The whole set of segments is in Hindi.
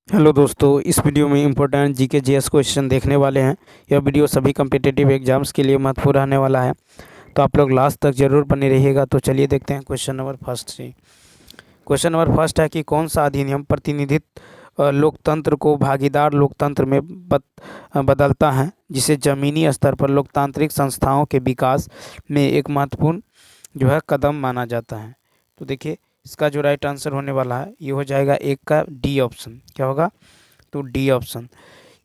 हेलो दोस्तों, इस वीडियो में इम्पोर्टेंट जीके जीएस क्वेश्चन देखने वाले हैं। यह वीडियो सभी कम्पिटिटिव एग्जाम्स के लिए महत्वपूर्ण रहने वाला है, तो आप लोग लास्ट तक जरूर बने रहिएगा। तो चलिए देखते हैं क्वेश्चन नंबर फर्स्ट से। क्वेश्चन नंबर फर्स्ट है कि कौन सा अधिनियम प्रतिनिधित्व लोकतंत्र को भागीदार लोकतंत्र में बदलता है, जिसे जमीनी स्तर पर लोकतांत्रिक संस्थाओं के विकास में एक महत्वपूर्ण कदम माना जाता है। तो देखिए, इसका जो राइट आंसर होने वाला है ये हो जाएगा एक का डी ऑप्शन। क्या होगा? तो डी ऑप्शन,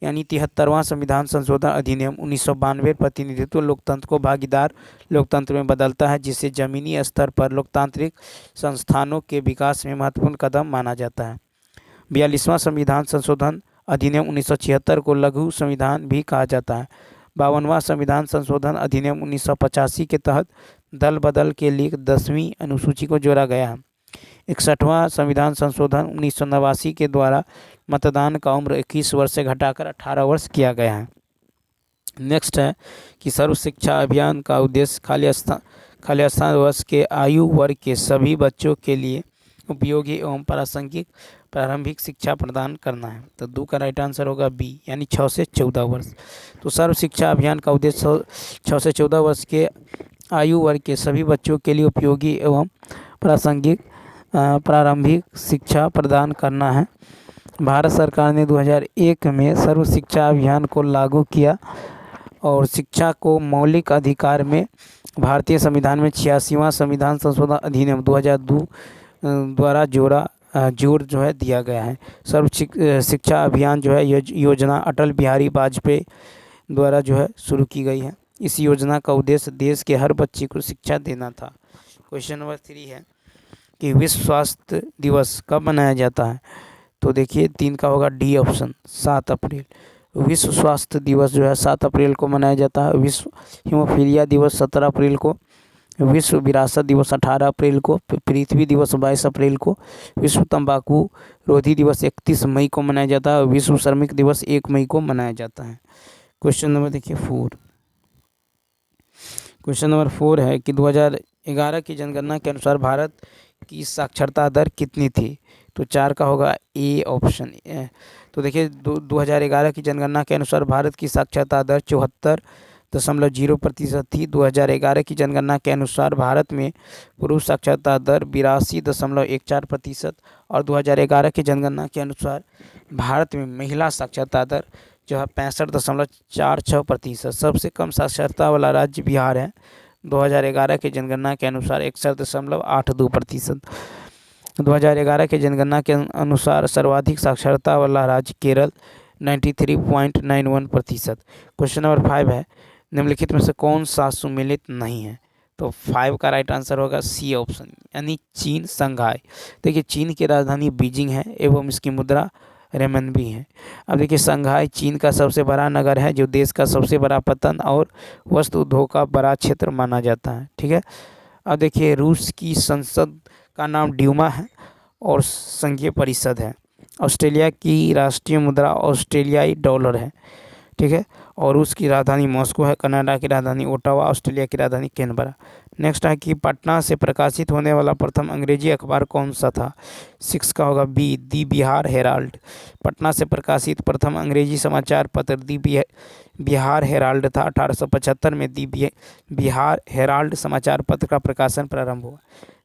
यानी 73वां संविधान संशोधन अधिनियम 1992 प्रतिनिधित्व लोकतंत्र को भागीदार लोकतंत्र में बदलता है, जिसे जमीनी स्तर पर लोकतांत्रिक संस्थानों के विकास में महत्वपूर्ण कदम माना जाता है। 42वां संविधान संशोधन अधिनियम 1976 को लघु संविधान भी कहा जाता है। 52वां संविधान संशोधन अधिनियम 1985 के तहत दल बदल के लिए 10वीं अनुसूची को जोड़ा गया है। 61वां संविधान संशोधन 1989 के द्वारा मतदान का उम्र 21 वर्ष से घटाकर 18 वर्ष किया गया है। नेक्स्ट है कि सर्व शिक्षा अभियान का उद्देश्य खाली स्थान वर्ष के आयु वर्ग के सभी बच्चों के लिए उपयोगी एवं प्रासंगिक प्रारंभिक शिक्षा प्रदान करना है। तो दो का राइट आंसर होगा बी, यानी 6 से 14 वर्ष। तो सर्व शिक्षा अभियान का उद्देश्य 6 से 14 वर्ष के आयु वर्ग के सभी बच्चों के लिए उपयोगी एवं प्रासंगिक प्रारंभिक शिक्षा प्रदान करना है। भारत सरकार ने 2001 में सर्व शिक्षा अभियान को लागू किया और शिक्षा को मौलिक अधिकार में भारतीय संविधान में 86वां संविधान संशोधन अधिनियम 2002 द्वारा जोर दिया गया है। सर्व शिक्षा अभियान योजना अटल बिहारी वाजपेयी द्वारा शुरू की गई है। इस योजना का उद्देश्य देश के हर बच्चे को शिक्षा देना था। क्वेश्चन नंबर 3 है कि विश्व स्वास्थ्य दिवस कब मनाया जाता है। तो देखिए 3 का होगा डी ऑप्शन, 7 अप्रैल। विश्व स्वास्थ्य दिवस 7 अप्रैल को मनाया जाता है। विश्व हीमोफीलिया दिवस 17 अप्रैल को, विश्व विरासत दिवस 18 अप्रैल को, पृथ्वी दिवस 22 अप्रैल को, विश्व तंबाकू रोधी दिवस 31 मई को मनाया जाता है, विश्व श्रमिक दिवस 1 मई को मनाया जाता है। क्वेश्चन नंबर देखिए 4। क्वेश्चन नंबर 4 है कि 2011 की जनगणना के अनुसार भारत की साक्षरता दर कितनी थी। तो 4 का होगा ए ऑप्शन। तो देखिए 2011 की जनगणना के अनुसार भारत की साक्षरता दर 74.0% थी। 2011 की जनगणना के अनुसार भारत में पुरुष साक्षरता दर 82.14% और 2011 की जनगणना के अनुसार भारत में महिला साक्षरता दर 65.46%। सबसे कम साक्षरता वाला राज्य बिहार है। 2011 की जनगणना के अनुसार 61.82%। 2011 की जनगणना के अनुसार सर्वाधिक साक्षरता वाला राज्य केरल 93.91%। क्वेश्चन नंबर 5 है, निम्नलिखित में से कौन सा सुमेलित नहीं है। तो 5 का राइट आंसर होगा सी ऑप्शन, यानी चीन संघाई। देखिए चीन की राजधानी बीजिंग है एवं इसकी मुद्रा रेमनबी है। अब देखिए संघाई चीन का सबसे बड़ा नगर है, जो देश का सबसे बड़ा पतन और वस्तु उद्योग का बड़ा क्षेत्र माना जाता है। ठीक है। अब देखिए रूस की संसद का नाम ड्यूमा है और संघीय परिषद है। ऑस्ट्रेलिया की राष्ट्रीय मुद्रा ऑस्ट्रेलियाई डॉलर है। ठीक है। और उसकी राजधानी मॉस्को है। कनाडा की राजधानी ओटावा, ऑस्ट्रेलिया की राजधानी कैनबरा। नेक्स्ट है कि पटना से प्रकाशित होने वाला प्रथम अंग्रेजी अखबार कौन सा था। 6 का होगा बी, दी बिहार हेराल्ड। पटना से प्रकाशित प्रथम अंग्रेजी समाचार पत्र दी बिहार हेराल्ड था। 1875 में दी बिहार हेराल्ड समाचार पत्र का प्रकाशन प्रारंभ हुआ।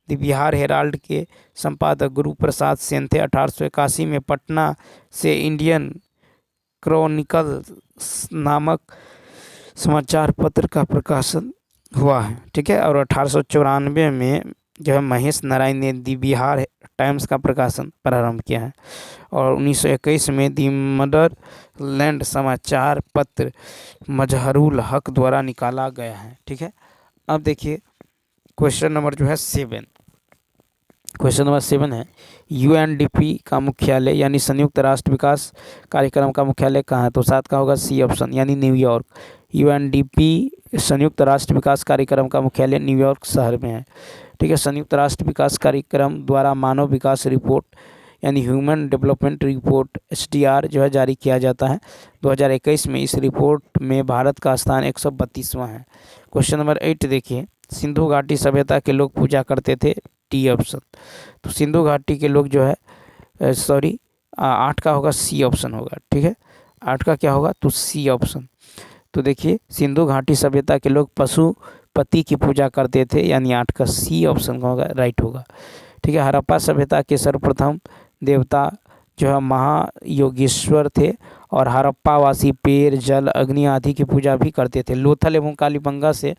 दी बिहार हेराल्ड के संपादक गुरु प्रसाद सेन थे। 1881 में पटना से इंडियन क्रॉनिकल नामक समाचार पत्र का प्रकाशन हुआ है। ठीक है। और 1894 में महेश नारायण ने दी बिहार टाइम्स का प्रकाशन प्रारंभ किया है। और 1921 में दी मदरलैंड समाचार पत्र मजहरुल हक द्वारा निकाला गया है। ठीक है। अब देखिए क्वेश्चन नंबर 7। क्वेश्चन नंबर 7 है, यूएनडीपी का मुख्यालय यानी संयुक्त राष्ट्र विकास कार्यक्रम का मुख्यालय कहाँ है। तो 7 का होगा सी ऑप्शन, यानी न्यूयॉर्क। यूएनडीपी संयुक्त राष्ट्र विकास कार्यक्रम का मुख्यालय न्यूयॉर्क शहर में है। ठीक है। संयुक्त राष्ट्र विकास कार्यक्रम द्वारा मानव विकास रिपोर्ट यानी ह्यूमन डेवलपमेंट रिपोर्ट HDR जारी किया जाता है। 2021 में इस रिपोर्ट में भारत का स्थान 132वां है। क्वेश्चन नंबर 8 देखिए, सिंधु घाटी सभ्यता के लोग पूजा करते थे। T option. तो सिंधु घाटी के लोग 8 का होगा सी ऑप्शन होगा, ठीक है। 8 का क्या होगा, तो सी ऑप्शन। तो देखिए सिंधु घाटी सभ्यता के लोग पशुपति की पूजा करते थे, यानी 8 का सी ऑप्शन का होगा, राइट होगा, ठीक है। हड़प्पा सभ्यता के सर्वप्रथम देवता जो है महायोगेश्वर थे, और हड़प्पावासी पेड़ जल अग्नि आदि की पूजा भी करते थे। लोथल एवं कालीबंगा से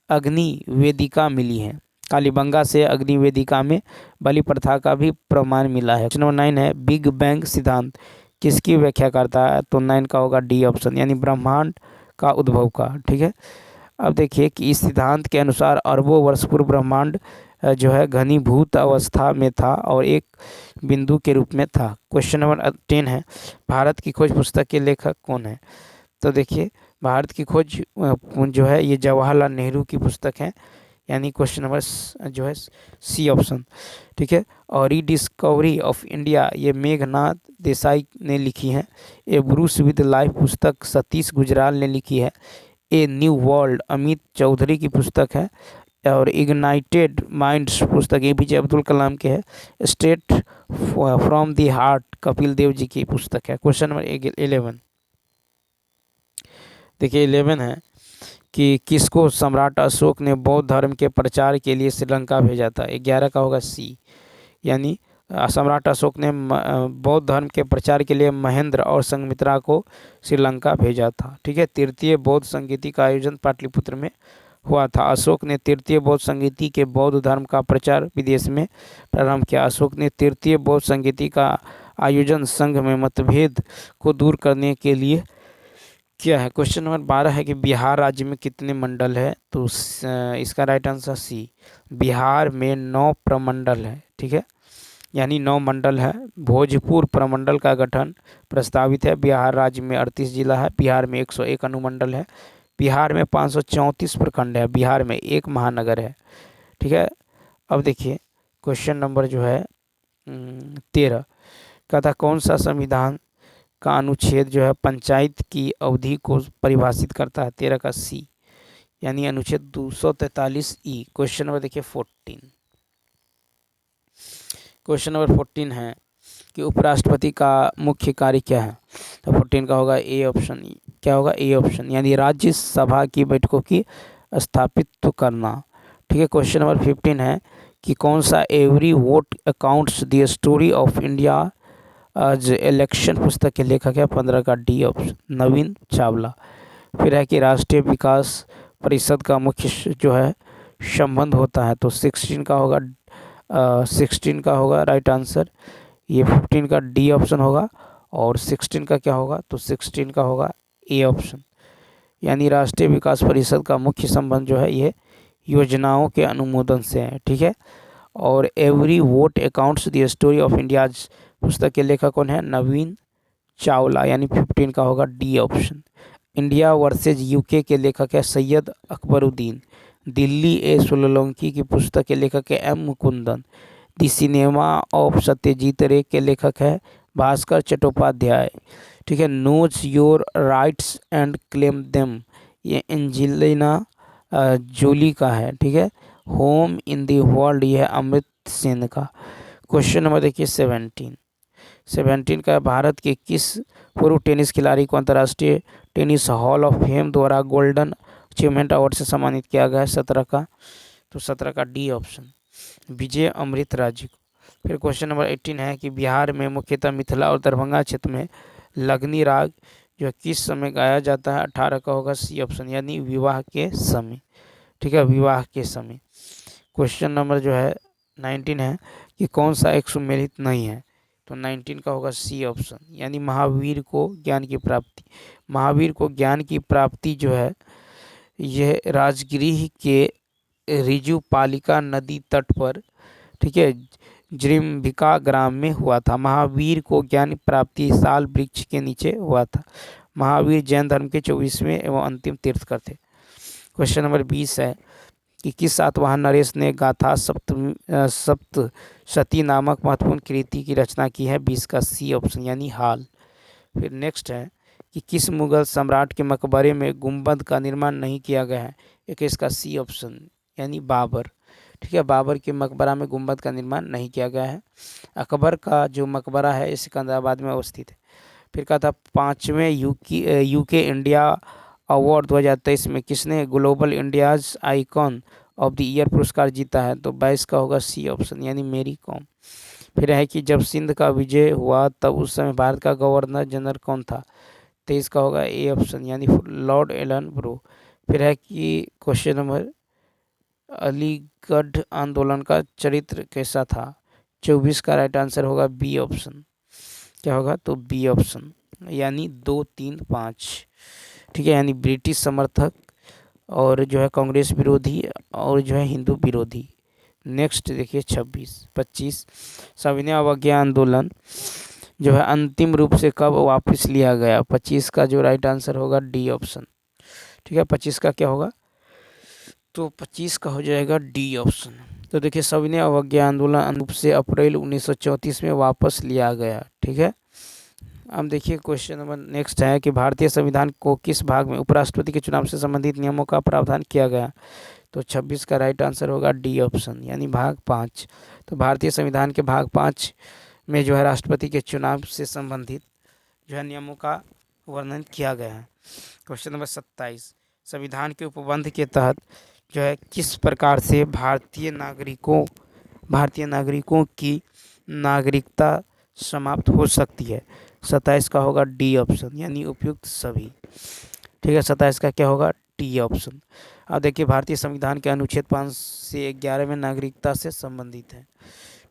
अग्नि वेदिका मिली है। कालीबंगा से अग्नि वेदिका में बलि प्रथा का भी प्रमाण मिला है। क्वेश्चन नंबर 9 है, बिग बैंग सिद्धांत किसकी व्याख्या करता है, तो 9 का होगा डी ऑप्शन, यानी ब्रह्मांड का उद्भव का, ठीक है। अब देखिए कि इस सिद्धांत के अनुसार अरबों वर्ष पूर्व ब्रह्मांड जो है घनीभूत अवस्था में था और एक बिंदु के रूप में था। क्वेश्चन नंबर 10 है, भारत की खोज पुस्तक के लेखक कौन है, तो देखिए भारत की खोज जो है ये जवाहरलाल नेहरू की पुस्तक है, यानी क्वेश्चन नंबर जो है सी ऑप्शन, ठीक है। और रीडिस्कवरी ऑफ इंडिया ये मेघनाथ देसाई ने लिखी है। ए ब्रूस विद लाइफ पुस्तक सतीश गुजराल ने लिखी है। A new world Amit Chaudhuri की पुस्तक है। और इग्नाइटेड माइंड्स पुस्तक एपीजे अब्दुल कलाम के है। State from the heart Kapil Dev ji की पुस्तक है। क्वेश्चन नंबर 11, देखिए 11 है कि किसको सम्राट अशोक ने बौद्ध धर्म के प्रचार के लिए श्रीलंका भेजा था। 11 का होगा सी, यानी सम्राट अशोक ने बौद्ध धर्म के प्रचार के लिए महेंद्र और संघमित्रा को श्रीलंका भेजा था, ठीक है। तृतीय बौद्ध संगीति का आयोजन पाटलिपुत्र में हुआ था। अशोक ने तृतीय बौद्ध संगीति के बौद्ध धर्म का प्रचार विदेश में प्रारंभ किया। अशोक ने तृतीय बौद्ध संगीति का आयोजन संघ में मतभेद को दूर करने के लिए किया है। क्वेश्चन नंबर 12 है कि बिहार राज्य में कितने मंडल है, तो इसका राइट आंसर सी, बिहार में 9 प्रमंडल है, ठीक है, यानी 9 मंडल है। भोजपुर प्रमंडल का गठन प्रस्तावित है। बिहार राज्य में 38 जिला है। बिहार में 101 अनुमंडल है। बिहार में 534 प्रखंड है। बिहार में 1 महानगर है, ठीक है। अब देखिए क्वेश्चन नंबर जो है 13 का था, कौन सा संविधान का अनुच्छेद जो है पंचायत की अवधि को परिभाषित करता है। 13 का सी, यानी अनुच्छेद 243E। क्वेश्चन नंबर देखिए 14, क्वेश्चन नंबर 14 है कि उपराष्ट्रपति का मुख्य कार्य क्या है, तो 14 का होगा ए ऑप्शन, क्या होगा ए ऑप्शन, यानी राज्यसभा की बैठकों की स्थापित करना, ठीक है। क्वेश्चन नंबर 15 है कि कौन सा every vote accounts the story of India आज इलेक्शन पुस्तक के लेखक है। 15 का डी ऑप्शन, नवीन चावला। फिर है कि राष्ट्रीय विकास परिषद का मुख्य जो है संबंध होता है, तो 16 का होगा 16 का होगा राइट आंसर। ये 15 का डी ऑप्शन होगा और 16 का क्या होगा, तो 16 का होगा ए ऑप्शन, यानी राष्ट्रीय विकास परिषद का मुख्य संबंध जो है ये योजनाओं के अनुमोदन से है, ठीक है। और every vote accounts the story of India पुस्तक के लेखक कौन है, नवीन चावला, यानी 15 का होगा D option. India versus UK के लेखक है सैयद अकबरुद्दीन। दिल्ली ए सोलंकी की पुस्तक के लेखक है M Mukundan. The cinema of Satyajit Ray के लेखक है भास्कर चट्टोपाध्याय, ठीक है। Knows your rights and claim them, ये एंजेलिना जोली का है, ठीक है। होम इन द वर्ल्ड, ये है अमृत सेन का। क्वेश्चन नंबर देखिए 17 का, भारत के किस पूर्व टेनिस खिलाड़ी को अंतर्राष्ट्रीय टेनिस हॉल ऑफ फेम द्वारा गोल्डन अचीवमेंट अवार्ड से सम्मानित किया गया है। 17 का, तो 17 का डी ऑप्शन, विजय अमृतराज को। फिर क्वेश्चन नंबर 18 है कि बिहार में मुख्यतः मिथिला और दरभंगा क्षेत्र में लगनी राग जो किस समय गाया जाता है। 18 का होगा सी ऑप्शन, यानी विवाह के समय, ठीक है, विवाह के समय। क्वेश्चन नंबर जो है 19 है कि कौन सा एक सुमेलित नहीं है, तो 19 का होगा सी ऑप्शन, यानी महावीर को ज्ञान की प्राप्ति। महावीर को ज्ञान की प्राप्ति जो है यह राजगृह के रिजुपालिका नदी तट पर, ठीक है, जृंभिका ग्राम में हुआ था। महावीर को ज्ञान प्राप्ति साल वृक्ष के नीचे हुआ था। महावीर जैन धर्म के 24वें एवं अंतिम तीर्थकर थे। क्वेश्चन नंबर 20 है कि किस सातवाहन नरेश ने गाथा सप्तशती नामक महत्वपूर्ण कृति की रचना की है। 20 का सी ऑप्शन, यानी हाल। फिर नेक्स्ट है कि किस मुगल सम्राट के मकबरे में गुंबद का निर्माण नहीं किया गया है। 21 का सी ऑप्शन, यानी बाबर। ठीक है, बाबर के मकबरा में गुंबद का निर्माण नहीं किया गया है। अकबर का जो मकबरा है ये सिकंदराबाद में अवस्थित है। फिर कहा था 5वें यूके इंडिया अवार्ड 2023 में किसने global India's icon of the year पुरस्कार जीता है? तो 22 का होगा सी ऑप्शन, यानी मेरी कॉम। फिर है कि जब सिंध का विजय हुआ तब उस समय भारत का गवर्नर जनरल कौन था? 23 का होगा ए ऑप्शन, यानी लॉर्ड एलन ब्रो। फिर है कि क्वेश्चन नंबर, अलीगढ़ आंदोलन का चरित्र कैसा था? 24 का राइट आंसर होगा बी ऑप्शन। क्या होगा? तो बी ऑप्शन, यानी 2, 3, 5। ठीक है, यानी ब्रिटिश समर्थक और जो है कांग्रेस विरोधी और जो है हिंदू विरोधी। नेक्स्ट देखिए 25 सविनय अवज्ञा आंदोलन जो है अंतिम रूप से कब वापस लिया गया? 25 का जो राइट आंसर होगा डी ऑप्शन। ठीक है, 25 का क्या होगा? तो 25 का हो जाएगा डी ऑप्शन। तो देखिए सविनय अवज्ञा आंदोलन अंतिम रूप से अप्रैल 1934 में वापस लिया गया। ठीक है, अब देखिए क्वेश्चन नंबर नेक्स्ट है कि भारतीय संविधान को किस भाग में उपराष्ट्रपति के चुनाव से संबंधित नियमों का प्रावधान किया गया? तो 26 का राइट आंसर होगा डी ऑप्शन, यानी भाग 5। तो भारतीय संविधान के भाग 5 में जो है राष्ट्रपति के चुनाव से संबंधित जो है नियमों का वर्णन किया गया है। क्वेश्चन नंबर 27 संविधान के उपबंध के तहत जो है किस प्रकार से भारतीय नागरिकों की नागरिकता समाप्त हो सकती है? 27 का होगा डी ऑप्शन, यानी उपयुक्त सभी। ठीक है, 27 का क्या होगा? D option. अब देखिए भारतीय संविधान के अनुच्छेद 5 से 11 में नागरिकता से संबंधित है।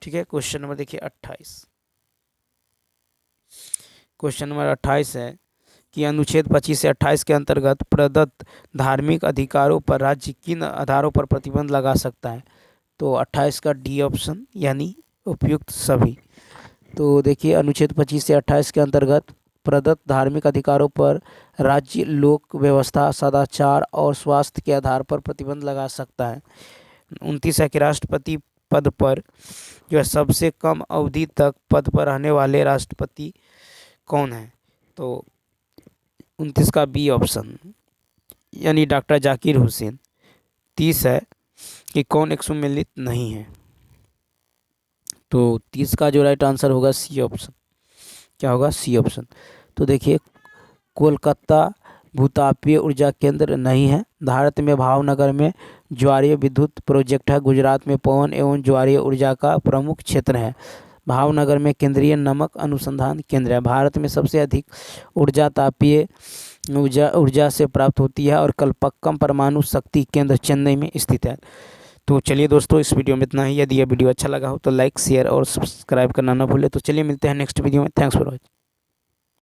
ठीक है, क्वेश्चन नंबर देखिए 28। क्वेश्चन नंबर 28 है कि अनुच्छेद 25 से 28 के अंतर्गत प्रदत्त धार्मिक अधिकारों पर राज्य किन आधारों पर प्रतिबंध लगा सकता है? तो 28 का डी ऑप्शन, यानी उपयुक्त सभी। तो देखिए अनुच्छेद 25 से 28 के अंतर्गत प्रदत्त धार्मिक अधिकारों पर राज्य लोक व्यवस्था, सदाचार और स्वास्थ्य के आधार पर प्रतिबंध लगा सकता है। 29 है कि राष्ट्रपति पद पर जो है सबसे कम अवधि तक पद पर रहने वाले राष्ट्रपति कौन है? तो 29 का बी ऑप्शन, यानी डॉक्टर जाकिर हुसैन। 30 है कि कौन एक सम्मिलित नहीं है? तो 30 का जो राइट आंसर होगा सी ऑप्शन। क्या होगा? C option. तो देखिए कोलकाता भूतापीय ऊर्जा केंद्र नहीं है। भारत में भावनगर में ज्वारीय विद्युत प्रोजेक्ट है। गुजरात में पवन एवं ज्वारीय ऊर्जा का प्रमुख क्षेत्र है। भावनगर में केंद्रीय नमक अनुसंधान केंद्र है। भारत में सबसे अधिक ऊर्जा तापीय ऊर्जा से प्राप्त होती है और कलपक्कम परमाणु शक्ति केंद्र चेन्नई में स्थित है। तो चलिए दोस्तों इस वीडियो में इतना ही। यदि यह वीडियो अच्छा लगा हो तो लाइक, शेयर और सब्सक्राइब करना ना भूलें। तो चलिए मिलते हैं नेक्स्ट वीडियो में। Thanks for watching.